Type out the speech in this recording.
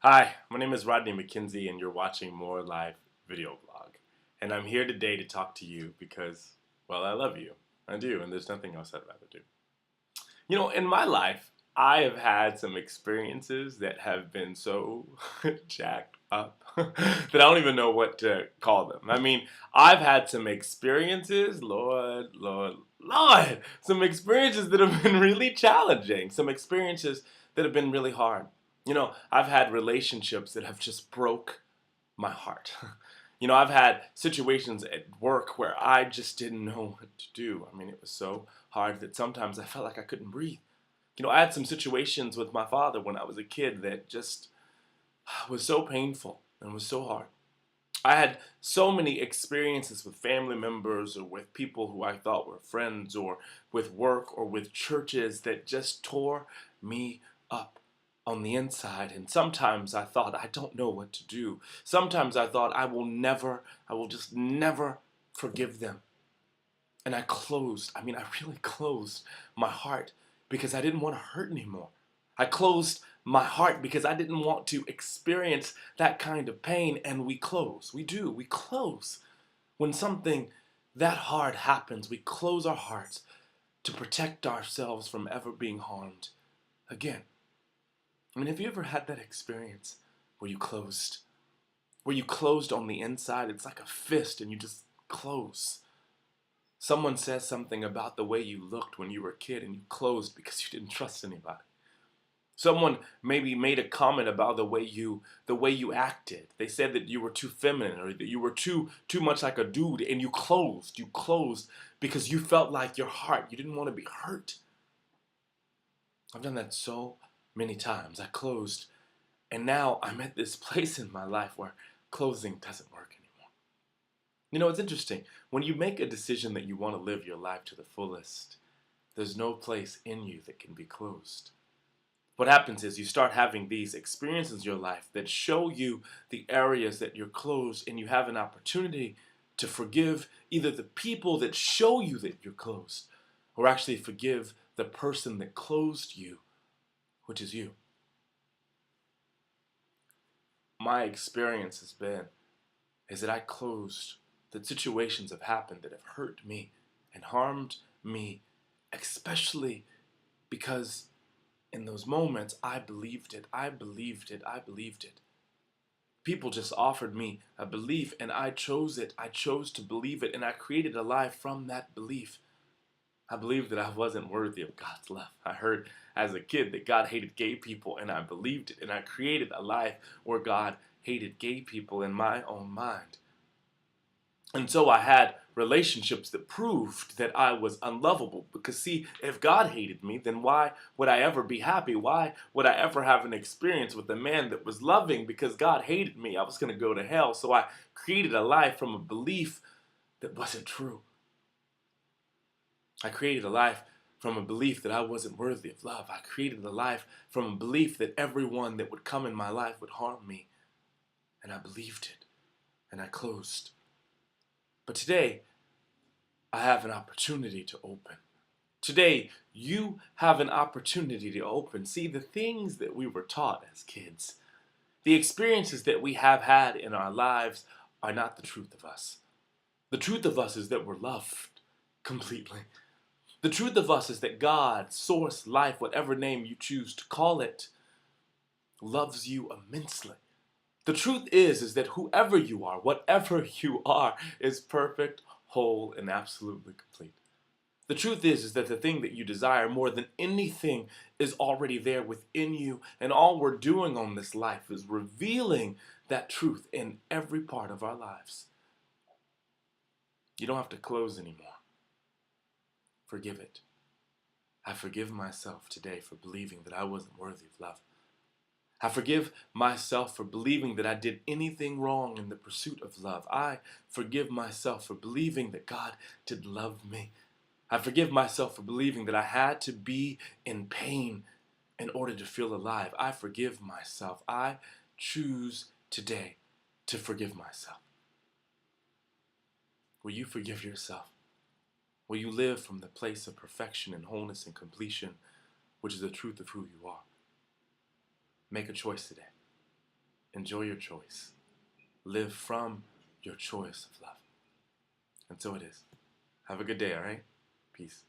Hi, my name is Rodney McKenzie, and you're watching More Live Video Vlog. And I'm here today to talk to you because, well, I love you. I do, and there's nothing else I'd rather do. You know, in my life, I have had some experiences that have been so jacked up that I don't even know what to call them. I mean, I've had some experiences, Lord, some experiences that have been really challenging, some experiences that have been really hard. You know, I've had relationships that have just broke my heart. You know, I've had situations at work where I just didn't know what to do. I mean, it was so hard that sometimes I felt like I couldn't breathe. You know, I had some situations with my father when I was a kid that just was so painful and was so hard. I had so many experiences with family members or with people who I thought were friends or with work or with churches that just tore me up on the inside. And sometimes I thought, I don't know what to do. Sometimes I thought, I will just never forgive them. And I really closed my heart because I didn't want to hurt anymore. I closed my heart because I didn't want to experience that kind of pain. And we close. When something that hard happens, we close our hearts to protect ourselves from ever being harmed again. I mean, have you ever had that experience where you closed? Where you closed on the inside? It's like a fist and you just close. Someone says something about the way you looked when you were a kid and you closed because you didn't trust anybody. Someone maybe made a comment about the way you acted. They said that you were too feminine or that you were too much like a dude and you closed. You closed because you felt like your heart, you didn't want to be hurt. I've done that so many times. I closed and now I'm at this place in my life where closing doesn't work anymore. You know, it's interesting. When you make a decision that you want to live your life to the fullest, there's no place in you that can be closed. What happens is you start having these experiences in your life that show you the areas that you're closed, and you have an opportunity to forgive either the people that show you that you're closed or actually forgive the person that closed you, which is you. My experience has been is that I closed, that situations have happened that have hurt me and harmed me, especially because in those moments I believed it. I believed it. I believed it. People just offered me a belief and I chose it. I chose to believe it and I created a life from that belief. I believed that I wasn't worthy of God's love. I heard as a kid that God hated gay people and I believed it and I created a life where God hated gay people in my own mind. And so I had relationships that proved that I was unlovable. Because, see, if God hated me, then why would I ever be happy? Why would I ever have an experience with a man that was loving? Because God hated me. I was going to go to hell. So I created a life from a belief that wasn't true. I created a life from a belief that I wasn't worthy of love. I created a life from a belief that everyone that would come in my life would harm me. And I believed it. And I closed. But today, I have an opportunity to open. Today, you have an opportunity to open. See, the things that we were taught as kids, the experiences that we have had in our lives are not the truth of us. The truth of us is that we're loved completely. The truth of us is that God, source, life, whatever name you choose to call it, loves you immensely. The truth is that whoever you are, whatever you are, is perfect, whole, and absolutely complete. The truth is that the thing that you desire more than anything is already there within you, and all we're doing on this life is revealing that truth in every part of our lives. You don't have to close anymore. Forgive it. I forgive myself today for believing that I wasn't worthy of love. I forgive myself for believing that I did anything wrong in the pursuit of love. I forgive myself for believing that God did love me. I forgive myself for believing that I had to be in pain in order to feel alive. I forgive myself. I choose today to forgive myself. Will you forgive yourself? Will you live from the place of perfection and wholeness and completion, which is the truth of who you are? Make a choice today. enjoy your choice. Live from your choice of love. And so it is. Have a good day, all right? Peace.